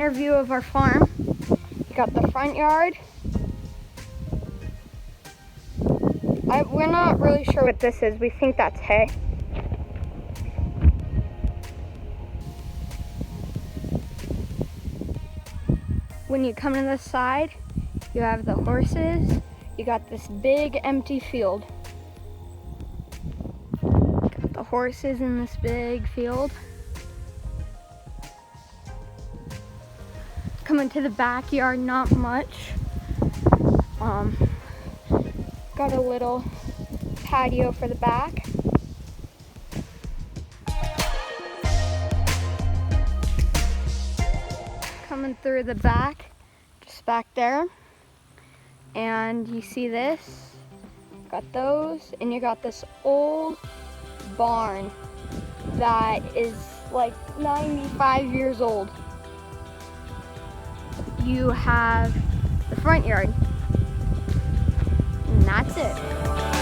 center view of our farm. You got the front yard. We're not really sure what this is. We think that's hay. When you come to the side, you have the horses. You got this big empty field. Got the horses in this big field. Coming to the backyard, not much. Got a little patio for the back. Coming through the back, just back there. And you see this, got those, and you got this old barn that is like 95 years old. You have the front yard, and that's it.